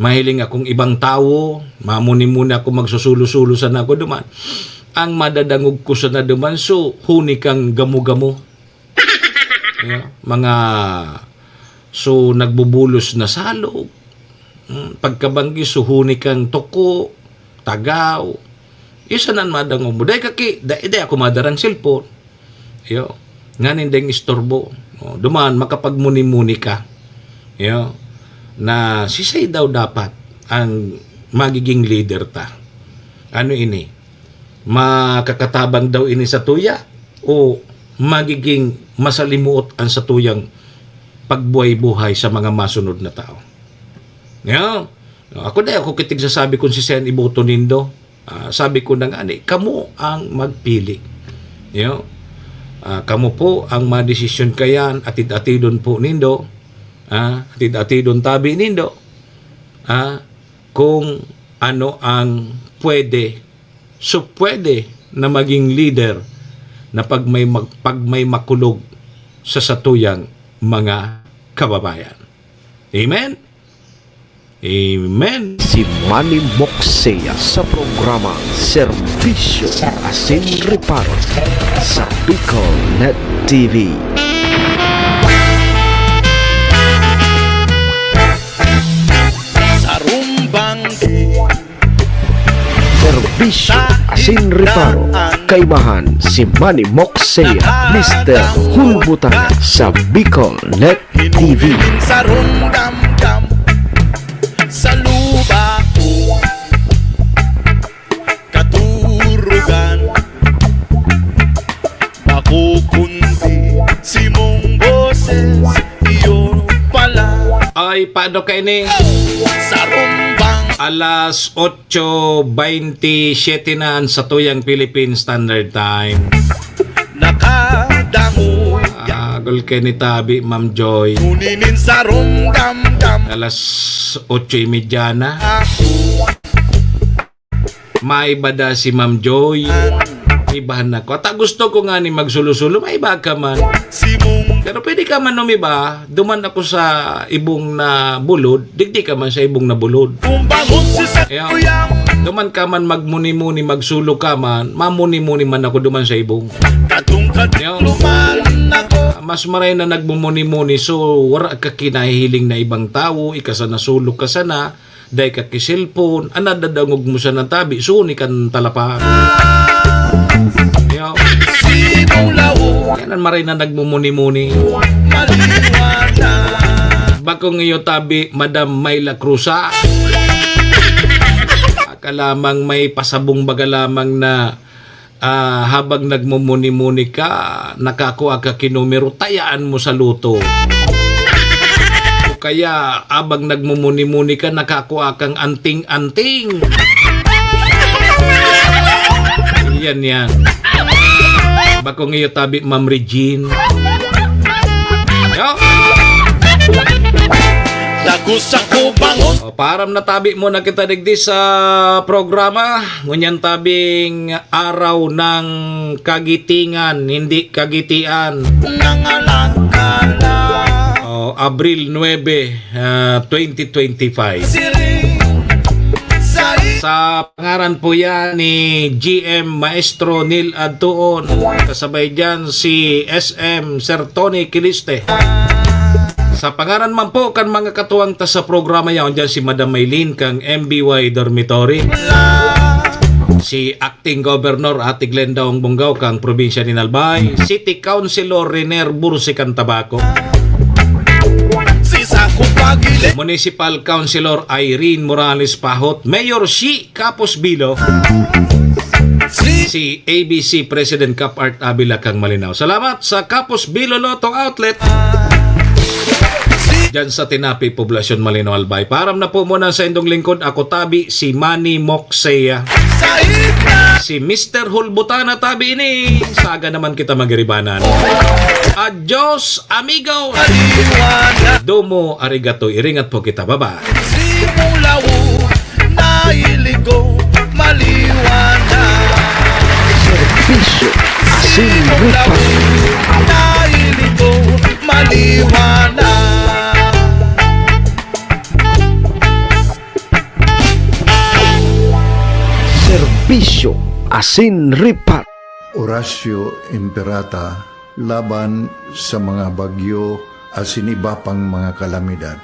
A: mahiling akong ibang tao, mamuni-muni ako magsusulo-sulo sa nako duman. Ang madadangog ko sa naduman, so huni kang gamo-gamo. Mga so nagbubulos na salog. Pagkabanggi, so huni kang toko, tagaw. Isa nan madangog mo. Dahil ako madarang cellphone. Nganin deng istorbo. Duman, makapagmuni-muni ka. Na sisay daw dapat ang magiging leader ta. Ano ini? Makakatabang daw ini sa tuya o magiging masalimuot ang sa tuyang pagbuhay-buhay sa mga masunod na tao. Ako kitig sasabi kung si Sen iboto nindo. Sabi ko nang kamo ang magpili. Kamo po ang madesisyon kayan, atid-atidon po nindo. Atid-atidon tabi nindo. Kung ano ang pwede. So pwede na maging leader na pag may makulog sa satuyang mga kababayan. Amen? Amen.
G: Si Manny Moxea sa programa Serbisyo Asin Reparo sa Bicol Net TV.
E: Sa rumbang
G: Serbisyo Asin Reparo, kaibahan si Manny Moxea, Mr. Hulbutan sa Bicol Net TV.
E: sa rumdam-dam, sa luba ko, katurugan, makukundi si mong boses, iyon pala.
A: Ay, paano kayo ni?
E: Sa rumbang
A: Alas 8:27 na sa tuyang Philippine Standard Time.
E: nakadango,
A: Agol kayo ni Tabi, Ma'am Joy.
E: kuninin sa rumdam-dam,
A: Alas 8:30 na. May bada si Ma'am Joy. Ibahan ako. At gusto ko nga ni magsulusulo, may iba ka man.
E: si mong
A: Pero pwede ka man umiba, duman ako sa ibong na bulod, digdi ka man sa ibong na bulod.
E: kumbangon si sa
A: Ayan.
E: kuyang,
A: Duman ka man magmuni-muni, magsulo ka man, mamuni-muni man ako duman sa ibong.
E: katong-katluman ako,
A: Mas maray na nagmumuni-muni, so wala ka kinahihiling na ibang tao, ikasa na sulok ka sana, dahil ka kiselpon, anadadangog mo sa natabi, suni kan talapahan.
E: si mong lao,
A: Yan ang maray na nagmumuni-muni.
E: maliwanag.
A: Bakong iyo tabi, Madam Mayla Cruza. Akalamang may pasabong baga lamang na habang nagmumuni-muni ka, nakakuha ka kinumero, tayaan mo sa luto. O kaya, habang nagmumuni-muni ka, nakakuha kang anting-anting. Yan. Bako ngayon tabi Ma'am Regine. Yo! O, param na tabi mo na kita digdi sa programa. Ngunyan tabing araw ng kagitingan, hindi kagitian. O, Abril 9, 2025. Sa pangaran po yan ni GM Maestro Neil Adtuon. Kasabay dyan si SM Sir Tony Kiliste. Sa pangaran man po kan mga katuwang ta sa programa yan dyan si Madam Maylin kang MBY Dormitory. Si Acting Governor Ate Glendaong Bungaw kang probinsya ni Albay. City Councilor Rener Bursican Tabaco. Municipal Councilor Irene Morales Pahot, Mayor Shi Capos Bilo, si ABC President Cap Art Abila kang Malinaw. Salamat sa Capos Bilo Lotto Outlet dyan sa Tinapi, Poblasyon Malinaw, Albay. Param na po muna sa indong lingkod. Ako tabi si Manny Moxea. Si Mr. Hulbutana tabi ini. Saga naman kita magiribanan. Adios, amigo. Domo arigato. Iringat po kita. Bye-bye.
L: Simulaw na iligo maliwanag.
G: Serbisyo asin
L: Simulaw na iligo maliwanag.
G: Serbisyo asin ripat.
M: Horacio Imperata laban sa mga bagyo asin iba pang mga kalamidad.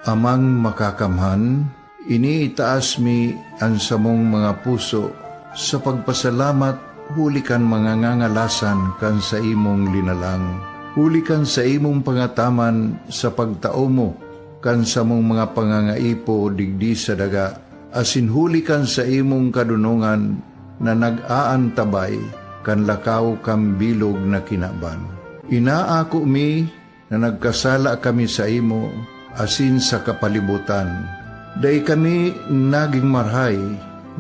M: Amang makakamhan, iniitaas mi ang samong mga puso sa pagpasalamat huli kan mga ngangalasan kan sa imong linalang. Huli kan sa imong pangataman sa pagtao mo kan sa mong mga pangangaipo digdi sa daga. Asin huli kan sa imong kadunungan na nag-aantabay kan lakaw kam bilog na kinaban. Inaako mi na nagkasala kami sa imo asin sa kapalibutan. Day kami naging marhay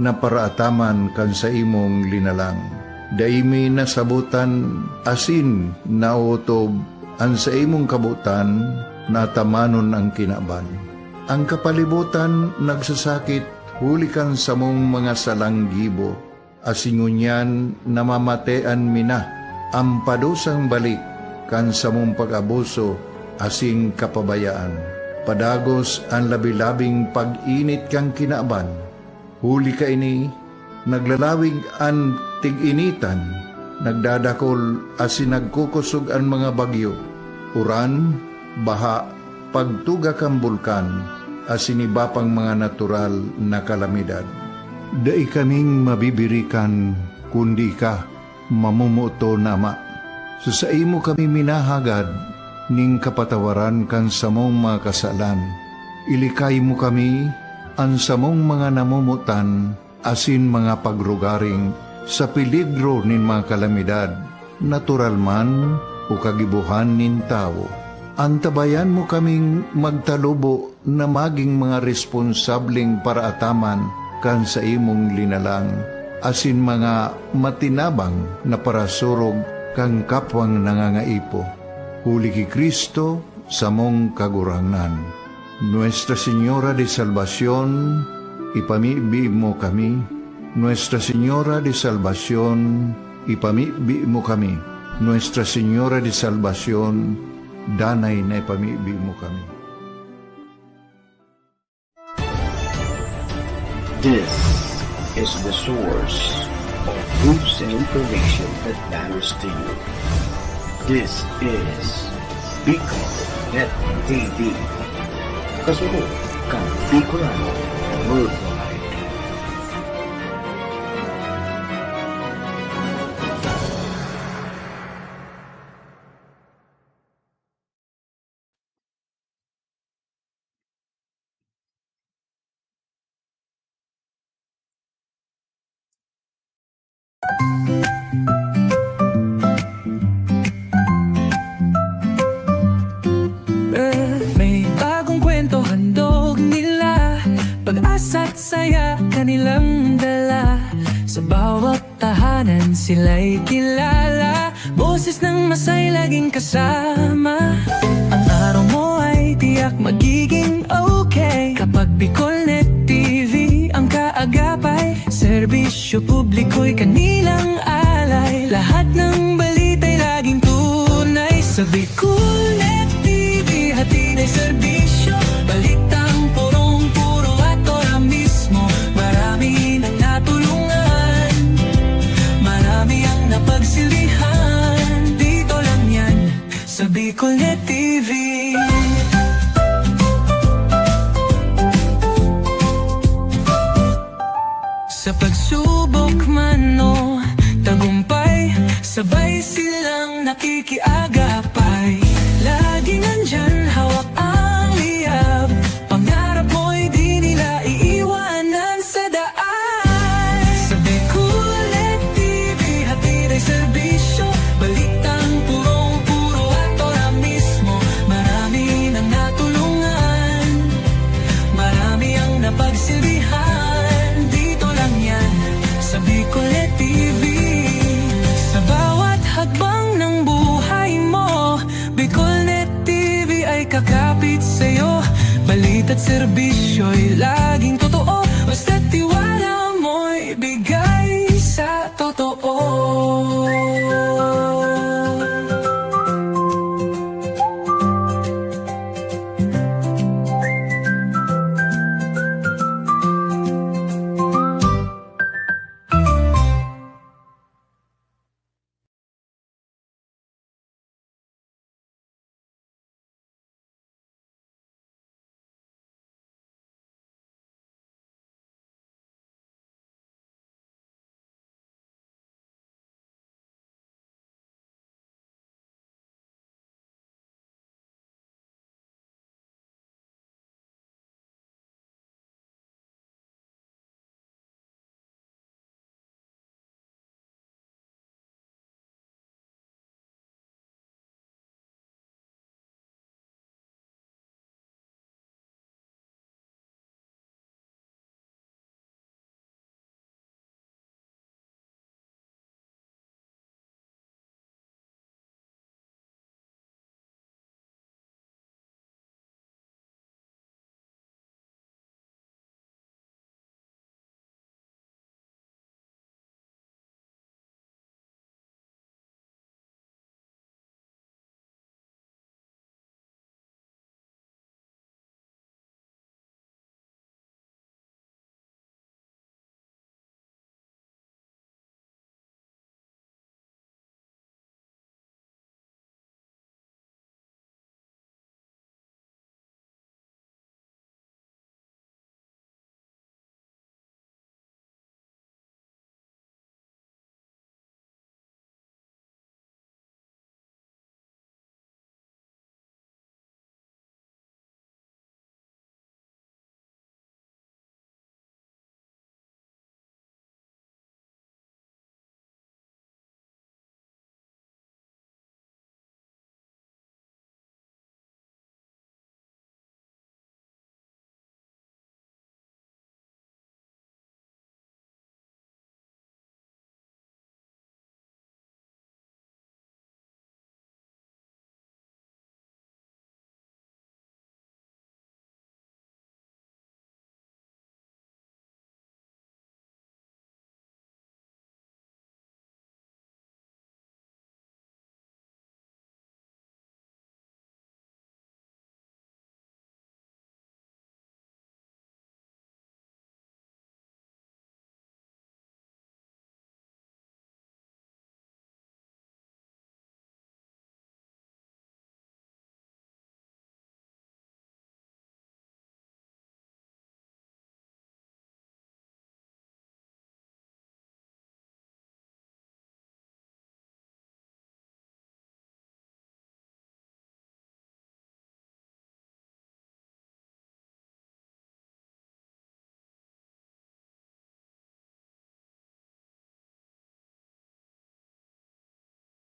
M: na paraataman kan sa imong linalang. Day mi nasabutan asin nautob ang sa imong kabutan na tamanon ang kinaban. Ang kapalibutan nagsasakit hulikan sa mong mga salanggibo. Asingunyan namamatean mina ang padusang balik kan sa mong pag-abuso asing kapabayaan. Padagos ang labi-labing pag-init kang kinaban. Huli ka ini, naglalawig ang tig-initan, nagdadakol asin nagkukusog ang mga bagyo. Uran, baha, pagtuga kang bulkan, asin iba pang mga natural na kalamidad. Dai kaming mabibirikan kundi ka mamumuto nama. Sa imo kami minahagad ning kapatawaran kan samong mga kasalan. Ilikay mo kami ang samong mga namumutan asin mga pagrugaring sa peligro nin mga kalamidad, natural man o kagibuhan nin tao. Antabayan mo kaming magtalubo na maging mga responsabling paraataman kan sa imong linalang, asin mga matinabang na parasurog kang kapwang nangangaipo. Huli ki Kristo sa mong kagurangan. Nuestra Señora de Salvación, ipamibi mo kami. Nuestra Señora de Salvación, ipamibi mo kami. Nuestra Señora de Salvación, danay na ipamibi mo kami.
N: This is the source of news and information that matters to you. This is Bicol Net TV. Kasunod kang Bicolano Worldwide.
C: May bagong kwento handog nila, pag-asa't saya kanilang dala. Sa bawat tahanan sila'y kilala, boses ng masay laging kasama. Ang araw mo ay tiyak magiging okay kapag Bicolnet TV ang kaagapay. Serbisyo publiko'y kanilang alay, lahat ng balita'y laging tunay. Sa Bicolnet TV hatid ay serbisyo, balitang purong-puro at ora mismo. Marami nang natulungan, marami ang napagsilbihan, dito lang yan sa Bicolnet TV. Sa pagsubok man o tagumpay, sabay silang nakikiagapay. Laging nandyan, hawak ang liyab, pangarap mo'y di nila iiwanan sa daan. Sa Bicolnet TV hatid ay serbisyo, balitang purong-puro at ora mismo. Marami nang natulungan, marami ang napagsilbihan, dito lang yan sa Bicolnet TV. Sa bawat hakbang ng buhay mo, Bicolnet TV ay kakapit sa'yo. Balita't serbisyo'y